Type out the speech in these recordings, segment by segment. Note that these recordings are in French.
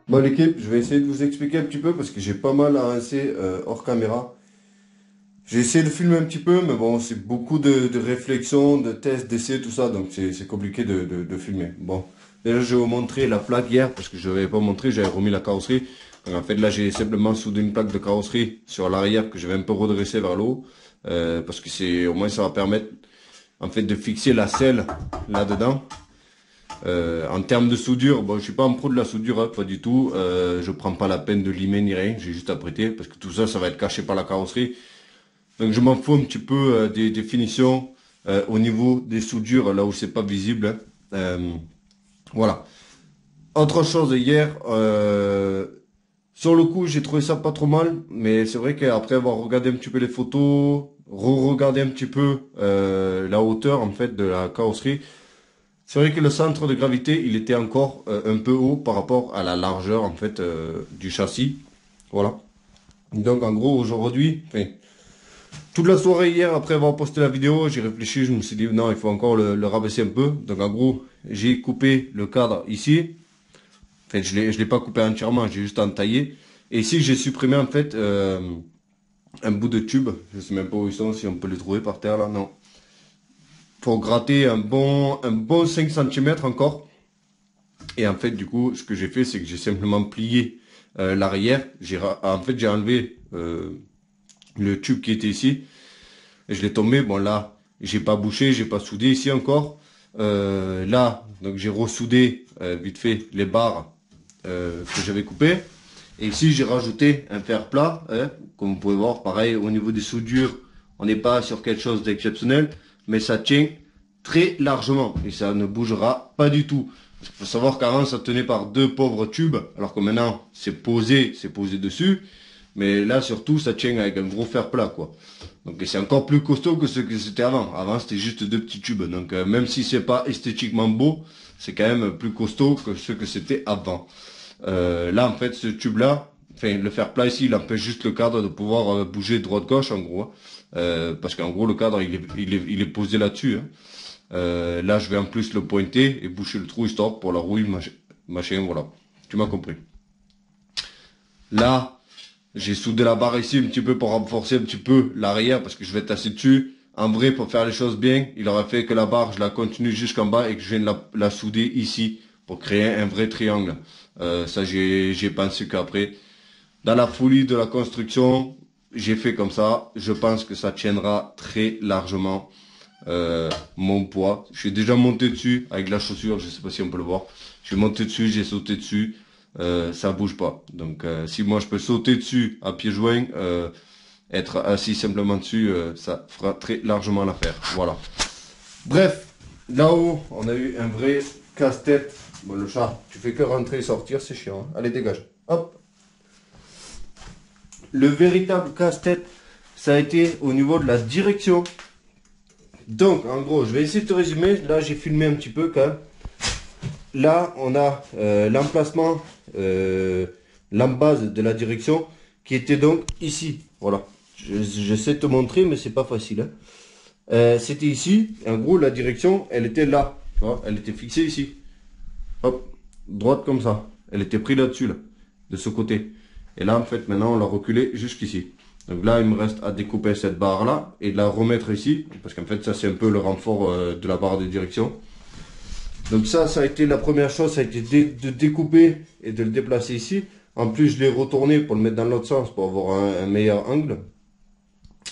Bon l'équipe, je vais essayer de vous expliquer un petit peu parce que j'ai pas mal avancé hors caméra. J'ai essayé de filmer un petit peu, mais bon, c'est beaucoup de réflexion, de tests, d'essais, tout ça, donc c'est compliqué de filmer. Bon, déjà je vais vous montrer la plaque hier, parce que je n'avais pas montré, j'avais remis la carrosserie. Donc en fait là j'ai simplement soudé une plaque de carrosserie sur l'arrière que je vais un peu redresser vers le haut, parce que au moins ça va permettre en fait de fixer la selle là-dedans. En termes de soudure, bon, je suis pas un pro de la soudure, hein, pas du tout. Je prends pas la peine de limer ni rien, j'ai juste à prêter parce que tout ça, ça va être caché par la carrosserie. Donc je m'en fous un petit peu des finitions au niveau des soudures, là où c'est pas visible. Voilà. Autre chose hier, sur le coup, j'ai trouvé ça pas trop mal, mais c'est vrai qu'après avoir regardé un petit peu les photos, re-regarder un petit peu la hauteur en fait de la carrosserie. C'est vrai que le centre de gravité, il était encore un peu haut par rapport à la largeur en fait du châssis. Voilà. Donc en gros aujourd'hui, toute la soirée hier après avoir posté la vidéo, j'ai réfléchi, je me suis dit non, il faut encore le rabaisser un peu. Donc en gros, j'ai coupé le cadre ici. En fait, je l'ai pas coupé entièrement, j'ai juste entaillé. Et ici, j'ai supprimé en fait un bout de tube. Je sais même pas où ils sont, si on peut les trouver par terre là, non. Pour gratter un bon 5 cm encore. Et en fait, du coup, ce que j'ai fait, c'est que j'ai simplement plié l'arrière. En fait, j'ai enlevé le tube qui était ici. Et je l'ai tombé. Bon, là, j'ai pas bouché, j'ai pas soudé ici encore. Là, donc j'ai ressoudé vite fait les barres que j'avais coupées. Et ici, j'ai rajouté un fer plat. Hein, comme vous pouvez voir, pareil, au niveau des soudures, on n'est pas sur quelque chose d'exceptionnel. Mais ça tient très largement et ça ne bougera pas du tout. Il faut savoir qu'avant ça tenait par deux pauvres tubes, alors que maintenant c'est posé dessus. Mais là surtout ça tient avec un gros fer plat quoi. Donc c'est encore plus costaud que ce que c'était avant. Avant c'était juste deux petits tubes. Donc même si c'est pas esthétiquement beau, c'est quand même plus costaud que ce que c'était avant. Là en fait ce tube là, le fer plat ici il empêche juste le cadre de pouvoir bouger droite-gauche en gros. Parce qu'en gros le cadre il est posé là-dessus. Hein. Là je vais en plus le pointer et boucher le trou histoire pour la rouille machin, voilà. Tu m'as compris. Là j'ai soudé la barre ici un petit peu pour renforcer un petit peu l'arrière parce que je vais tasser dessus. En vrai pour faire les choses bien, il aurait fait que la barre je la continue jusqu'en bas et que je vienne la souder ici pour créer un vrai triangle. Ça j'ai pensé qu'après, dans la folie de la construction, j'ai fait comme ça. Je pense que ça tiendra très largement mon poids. Je suis déjà monté dessus avec la chaussure. Je sais pas si on peut le voir. Je suis monté dessus, j'ai sauté dessus. Ça bouge pas. Donc si moi je peux sauter dessus à pieds joints, être assis simplement dessus, ça fera très largement l'affaire. Voilà. Bref, là-haut, on a eu un vrai casse-tête. Bon, le chat, tu fais que rentrer et sortir, c'est chiant. Hein. Allez, dégage. Hop. Le véritable casse-tête, ça a été au niveau de la direction. Donc, en gros, je vais essayer de te résumer. Là, j'ai filmé un petit peu quand même. Là, on a l'emplacement, l'embase de la direction qui était donc ici. Voilà. J'essaie de te montrer, mais c'est pas facile. Hein. C'était ici. En gros, la direction, elle était là. Tu vois, elle était fixée ici. Hop, droite comme ça. Elle était prise là-dessus, là, de ce côté. Et là, en fait, maintenant, on l'a reculé jusqu'ici. Donc là, il me reste à découper cette barre-là et de la remettre ici. Parce qu'en fait, ça, c'est un peu le renfort de la barre de direction. Donc ça a été la première chose, ça a été de découper et de le déplacer ici. En plus, je l'ai retourné pour le mettre dans l'autre sens pour avoir un meilleur angle.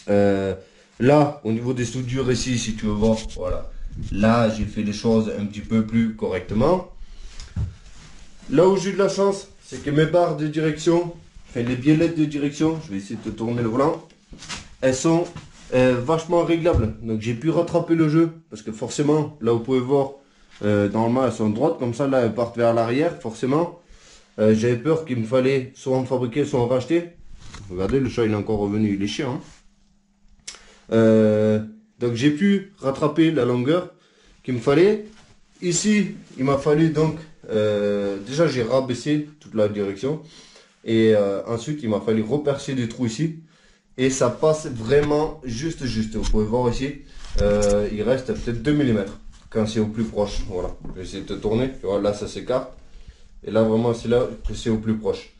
Là, au niveau des soudures ici, si tu veux voir, voilà. Là, j'ai fait les choses un petit peu plus correctement. Là où j'ai eu de la chance, c'est que mes barres de direction, enfin les biellettes de direction, je vais essayer de tourner le volant, elles sont vachement réglables. Donc j'ai pu rattraper le jeu, parce que forcément, là vous pouvez voir, normalement elles sont droites, comme ça là elles partent vers l'arrière, forcément. J'avais peur qu'il me fallait soit en fabriquer, soit en racheter. Regardez, le chat il est encore revenu, il est chiant. Hein. Donc j'ai pu rattraper la longueur qu'il me fallait. Ici, il m'a fallu donc, déjà j'ai rabaissé toute la direction. Et ensuite, il m'a fallu repercer des trous ici. Et ça passe vraiment juste. Vous pouvez voir ici, il reste peut-être 2 mm quand c'est au plus proche. Voilà, je vais essayer de tourner. Tu vois, là ça s'écarte. Et là vraiment, c'est là que c'est au plus proche.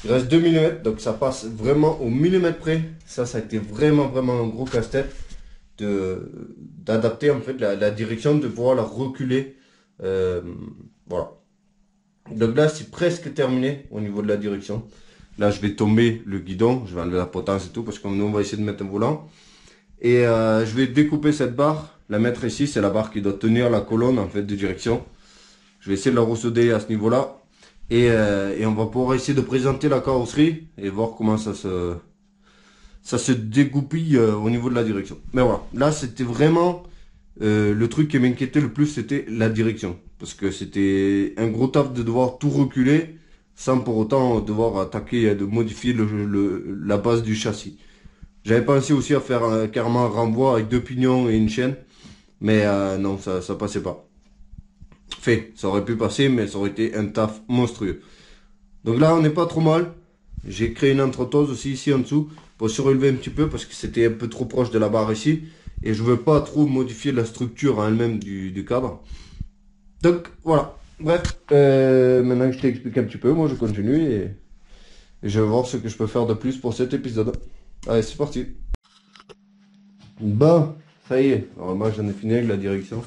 Il reste 2 mm, donc ça passe vraiment au millimètre près. Ça a été vraiment un gros casse-tête d'adapter en fait la direction, de pouvoir la reculer. Voilà. Donc là, c'est presque terminé au niveau de la direction. Là, je vais tomber le guidon, je vais enlever la potence et tout, parce que nous, on va essayer de mettre un volant. Et je vais découper cette barre, la mettre ici, c'est la barre qui doit tenir la colonne en fait de direction. Je vais essayer de la ressouder à ce niveau-là. Et on va pouvoir essayer de présenter la carrosserie et voir comment ça se dégoupille au niveau de la direction. Mais voilà, là c'était vraiment le truc qui m'inquiétait le plus, c'était la direction. Parce que c'était un gros taf de devoir tout reculer sans pour autant devoir attaquer, de modifier la base du châssis. J'avais pensé aussi à faire carrément un renvoi avec 2 pignons et une chaîne. Mais non, ça passait pas. Fait, ça aurait pu passer, mais ça aurait été un taf monstrueux. Donc là, on n'est pas trop mal. J'ai créé une entretose aussi ici en dessous pour surélever un petit peu parce que c'était un peu trop proche de la barre ici. Et je veux pas trop modifier la structure en elle-même du cadre. Donc voilà. Bref, maintenant que je t'ai expliqué un petit peu, moi je continue et je vais voir ce que je peux faire de plus pour cet épisode. Allez, c'est parti. Bon, ça y est. Alors moi j'en ai fini avec la direction.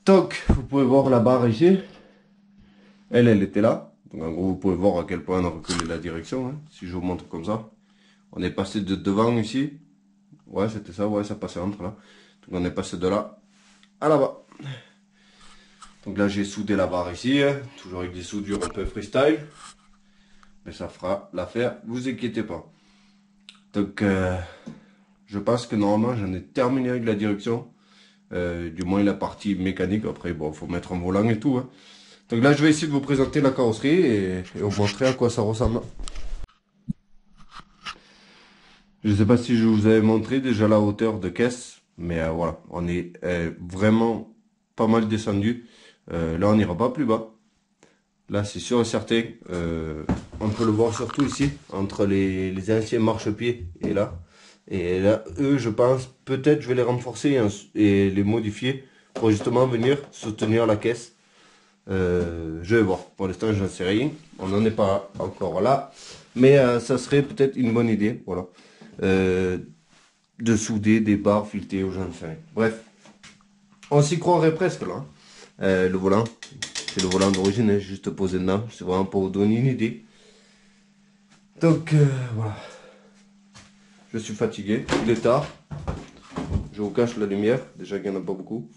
Toc, vous pouvez voir la barre ici. Elle était là. Donc en gros, vous pouvez voir à quel point on a reculé la direction. Hein, si je vous montre comme ça. On est passé de devant ici. Ouais, c'était ça. Ouais, ça passait entre là. Donc on est passé de là à là-bas. Donc là, j'ai soudé la barre ici. Hein, toujours avec des soudures un peu freestyle. Mais ça fera l'affaire. Vous inquiétez pas. Donc, je pense que normalement, j'en ai terminé avec la direction. Du moins la partie mécanique. Après, bon, faut mettre un volant et tout. Hein. Donc là, je vais essayer de vous présenter la carrosserie et vous montrer à quoi ça ressemble. Je ne sais pas si je vous avais montré déjà la hauteur de caisse, mais voilà, on est vraiment pas mal descendu. Là, on n'ira pas plus bas. Là, c'est sûr et certain. On peut le voir surtout ici, entre les anciens marchepieds et là. Et là, eux, je pense, peut-être je vais les renforcer et les modifier pour justement venir soutenir la caisse. Je vais voir. Pour l'instant, je n'en sais rien. On n'en est pas encore là. Mais ça serait peut-être une bonne idée. Voilà. De souder des barres filetées aux gens. Bref. On s'y croirait presque là. Le volant. C'est le volant d'origine. Hein, juste posé dedans. C'est vraiment pour vous donner une idée. Donc, voilà. Je suis fatigué. Il est tard. Je vous cache la lumière. Déjà qu'il n'y en a pas beaucoup.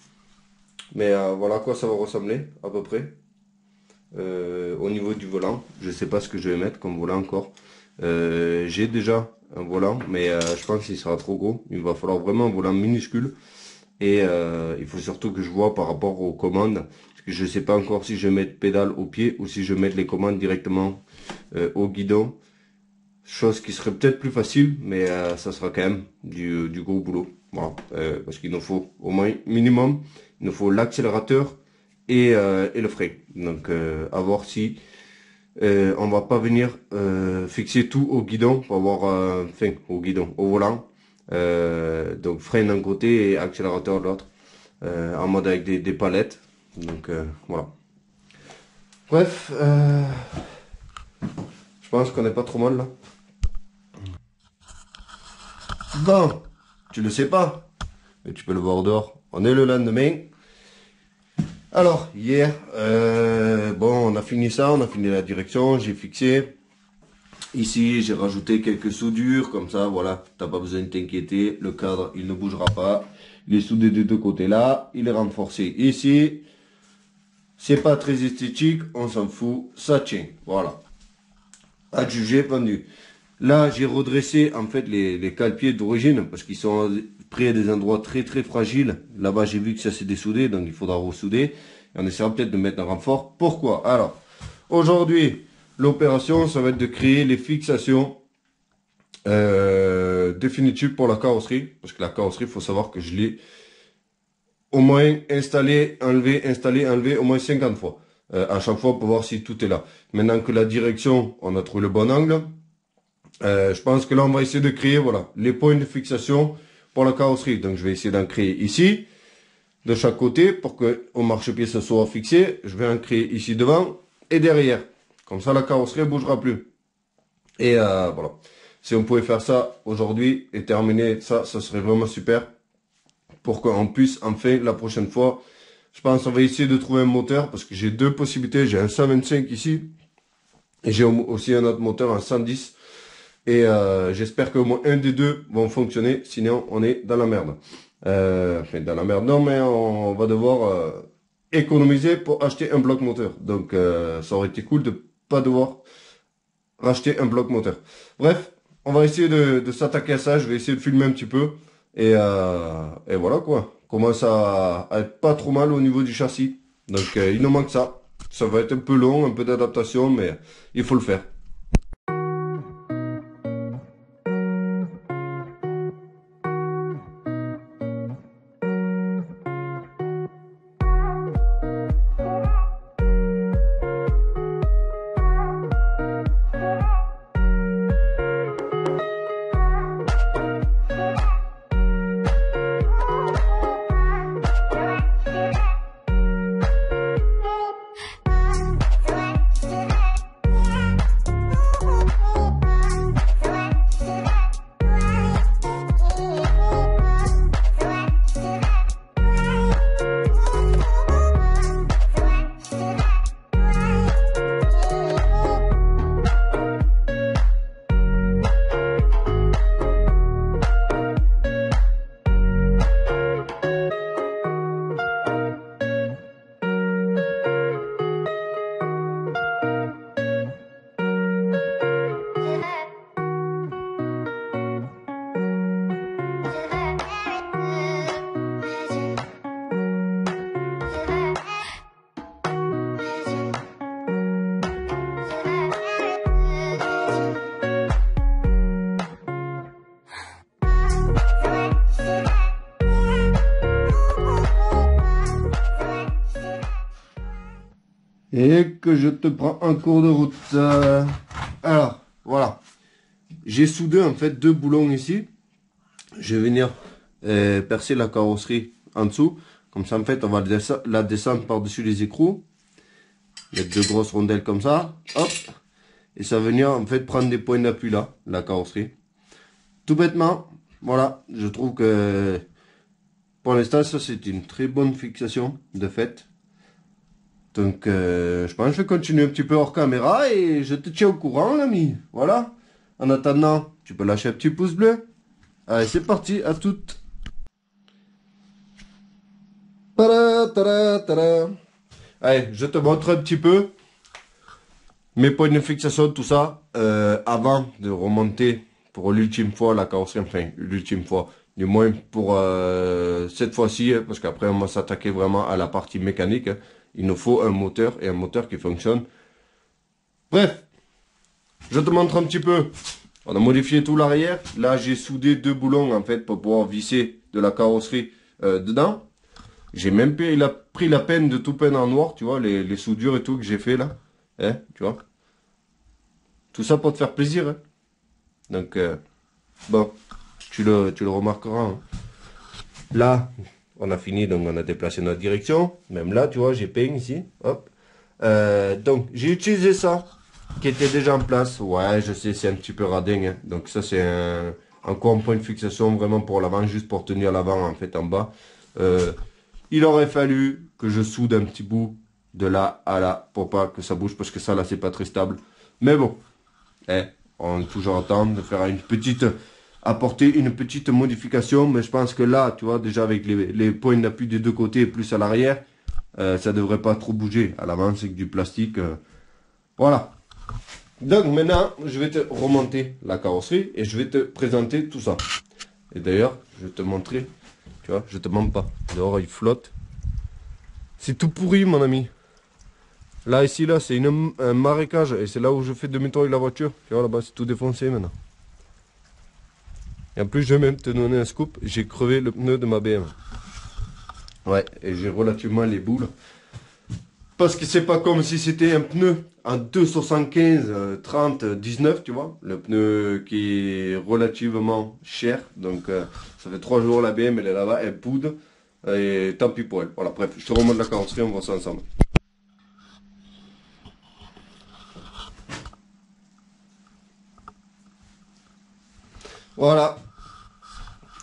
Mais voilà à quoi ça va ressembler à peu près. Au niveau du volant, je sais pas ce que je vais mettre comme volant encore. J'ai déjà un volant, mais je pense qu'il sera trop gros. Il va falloir vraiment un volant minuscule. Et il faut surtout que je vois par rapport aux commandes. Parce que je sais pas encore si je vais mettre pédale au pied ou si je vais mettre les commandes directement au guidon. Chose qui serait peut-être plus facile, mais ça sera quand même du gros boulot. Voilà. Parce qu'il nous faut au moins minimum, il nous faut l'accélérateur et le frein. Donc à voir si on va pas venir fixer tout au guidon pour avoir enfin au guidon, au volant. Donc frein d'un côté et accélérateur de l'autre. En mode avec des palettes. Donc voilà. Bref, je pense qu'on n'est pas trop mal là. Bon, tu le sais pas, mais tu peux le voir dehors. On est le lendemain. Alors, hier, bon, on a fini ça, on a fini la direction, j'ai fixé. Ici, j'ai rajouté quelques soudures, comme ça, voilà, t'as pas besoin de t'inquiéter. Le cadre, il ne bougera pas. Il est soudé des deux côtés là, il est renforcé ici. C'est pas très esthétique, on s'en fout, ça tient. Voilà. Adjugé, pendu. Là, j'ai redressé en fait les cale-pieds d'origine parce qu'ils sont pris à des endroits très très fragiles. Là-bas, j'ai vu que ça s'est dessoudé, donc il faudra ressouder. Et on essaiera peut-être de mettre un renfort. Pourquoi? Alors, aujourd'hui, l'opération, ça va être de créer les fixations définitives pour la carrosserie. Parce que la carrosserie, il faut savoir que je l'ai au moins installé, enlevé au moins 50 fois. À chaque fois pour voir si tout est là. Maintenant que la direction, on a trouvé le bon angle, je pense que là on va essayer de créer voilà, les points de fixation pour la carrosserie. Donc je vais essayer d'en créer ici, de chaque côté, pour que au marchepied ça soit fixé. Je vais en créer ici devant et derrière. Comme ça la carrosserie ne bougera plus. Et voilà. Si on pouvait faire ça aujourd'hui et terminer ça, ça serait vraiment super. Pour qu'on puisse enfin la prochaine fois, je pense qu'on va essayer de trouver un moteur parce que j'ai deux possibilités. J'ai un 125 ici et j'ai aussi un autre moteur, un 110. Et j'espère qu'au moins un des deux vont fonctionner, sinon on est dans la merde. Enfin dans la merde non, mais on va devoir économiser pour acheter un bloc moteur. Donc ça aurait été cool de pas devoir racheter un bloc moteur. Bref, on va essayer de s'attaquer à ça. Je vais essayer de filmer un petit peu. Et voilà quoi. Commence à être pas trop mal au niveau du châssis. Donc il nous manque ça. Ça va être un peu long, un peu d'adaptation, mais il faut le faire. Et que je te prends en cours de route. Alors, voilà. J'ai soudé en fait deux boulons ici. Je vais venir percer la carrosserie en dessous. Comme ça, en fait, on va la descendre par-dessus les écrous. Mettre deux grosses rondelles comme ça. Hop. Et ça va venir en fait prendre des points d'appui là, la carrosserie. Tout bêtement, voilà. Je trouve que pour l'instant, ça c'est une très bonne fixation de fait. Donc, je pense que je vais continuer un petit peu hors caméra et je te tiens au courant, l'ami. Voilà. En attendant, tu peux lâcher un petit pouce bleu. Allez, c'est parti, à toutes. Tada, tada, tada. Allez, je te montre un petit peu mes points de fixation, tout ça, avant de remonter pour l'ultime fois la carrosserie. Enfin, l'ultime fois, du moins pour cette fois-ci, parce qu'après on va s'attaquer vraiment à la partie mécanique. Il nous faut un moteur et un moteur qui fonctionne. Bref, je te montre un petit peu. On a modifié tout l'arrière. Là, j'ai soudé deux boulons en fait pour pouvoir visser de la carrosserie dedans. J'ai même pris la peine de tout peindre en noir, tu vois, les soudures et tout que j'ai fait là. Hein, tu vois. Tout ça pour te faire plaisir. Hein. Donc, bon, tu le remarqueras. Hein. Là, on a fini, donc on a déplacé notre direction. Même là, tu vois, j'ai peint ici. Hop. Donc, j'ai utilisé ça, qui était déjà en place. Ouais, je sais, c'est un petit peu radin. Hein. Donc ça, c'est encore un point de fixation vraiment pour l'avant, juste pour tenir l'avant en fait en bas. Il aurait fallu que je soude un petit bout de là à là, pour pas que ça bouge, parce que ça là, c'est pas très stable. Mais bon, on est toujours en temps de faire apporter une petite modification, mais je pense que là, tu vois, déjà avec les points d'appui des deux côtés, plus à l'arrière, Ça devrait pas trop bouger. À l'avant, c'est que du plastique. Voilà. Donc maintenant, je vais te remonter la carrosserie et je vais te présenter tout ça. Et d'ailleurs, je vais te montrer. Tu vois, je te mens pas. Dehors, il flotte. C'est tout pourri, mon ami. Là, ici, là, c'est un marécage. Et c'est là où je fais demi-tour avec la voiture. Tu vois, là-bas, c'est tout défoncé maintenant. Et en plus, je vais même te donner un scoop. J'ai crevé le pneu de ma BM. Ouais, et j'ai relativement les boules. Parce que c'est pas comme si c'était un pneu en 2,75, 30, 19, tu vois. Le pneu qui est relativement cher. Donc, ça fait 3 jours, la BM, elle est là-bas, elle poude. Et tant pis pour elle. Voilà, bref, je te remonte la carrosserie, on voit ça ensemble. Voilà.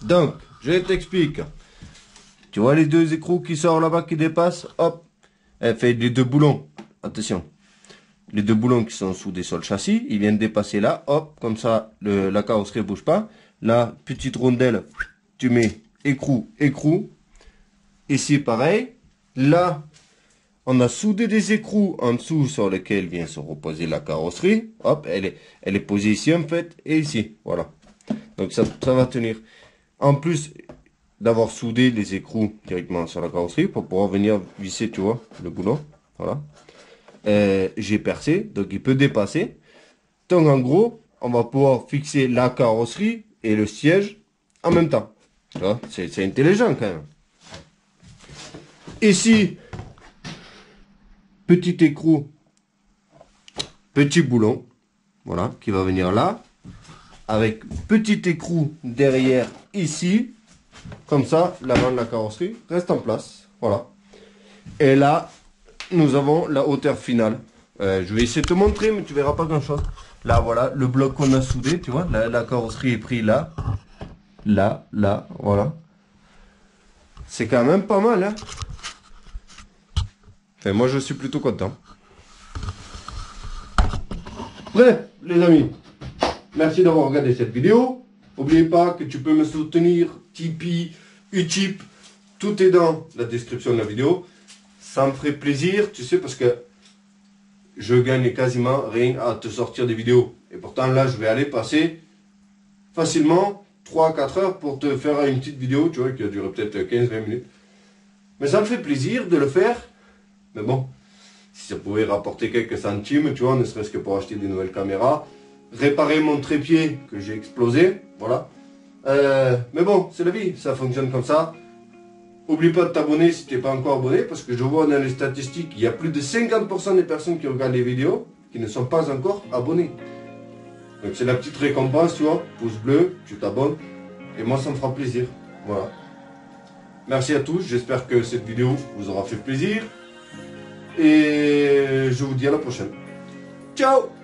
Donc, je t'explique. Tu vois les deux écrous qui sortent là-bas, qui dépassent, hop. Elle fait les deux boulons. Attention. Les deux boulons qui sont soudés sur le châssis, ils viennent dépasser là, hop, comme ça, la carrosserie ne bouge pas. Là, petite rondelle, tu mets écrou, écrou. Ici, pareil. Là, on a soudé des écrous en dessous sur lesquels vient se reposer la carrosserie. Hop, elle est posée ici en fait, et ici, voilà. Donc ça va tenir. En plus d'avoir soudé les écrous directement sur la carrosserie pour pouvoir venir visser, tu vois, le boulon. Voilà. J'ai percé, donc il peut dépasser. Donc en gros, on va pouvoir fixer la carrosserie et le siège en même temps. C'est intelligent quand même. Ici, petit écrou, petit boulon, voilà, qui va venir là, avec petit écrou derrière ici, comme ça, l'avant de la carrosserie reste en place, voilà. Et là, nous avons la hauteur finale. Je vais essayer de te montrer, mais tu verras pas grand chose. Là, voilà, le bloc qu'on a soudé, tu vois, la carrosserie est prise là, là, voilà. C'est quand même pas mal, hein. Enfin, moi, je suis plutôt content. Bref, les amis, merci d'avoir regardé cette vidéo. N'oubliez pas que tu peux me soutenir, Tipeee, Utip, tout est dans la description de la vidéo. Ça me ferait plaisir, tu sais, parce que je gagne quasiment rien à te sortir des vidéos. Et pourtant, là, je vais aller passer facilement 3 à 4 heures pour te faire une petite vidéo, tu vois, qui a duré peut-être 15-20 minutes. Mais ça me fait plaisir de le faire. Mais bon, si ça pouvait rapporter quelques centimes, tu vois, ne serait-ce que pour acheter des nouvelles caméras, réparer mon trépied que j'ai explosé, voilà. Mais bon, c'est la vie, ça fonctionne comme ça. N'oublie pas de t'abonner si tu n'es pas encore abonné, parce que je vois dans les statistiques, il y a plus de 50% des personnes qui regardent les vidéos qui ne sont pas encore abonnés. Donc c'est la petite récompense, tu vois, pouce bleu, tu t'abonnes, et moi ça me fera plaisir, voilà. Merci à tous, j'espère que cette vidéo vous aura fait plaisir. Et je vous dis à la prochaine. Ciao!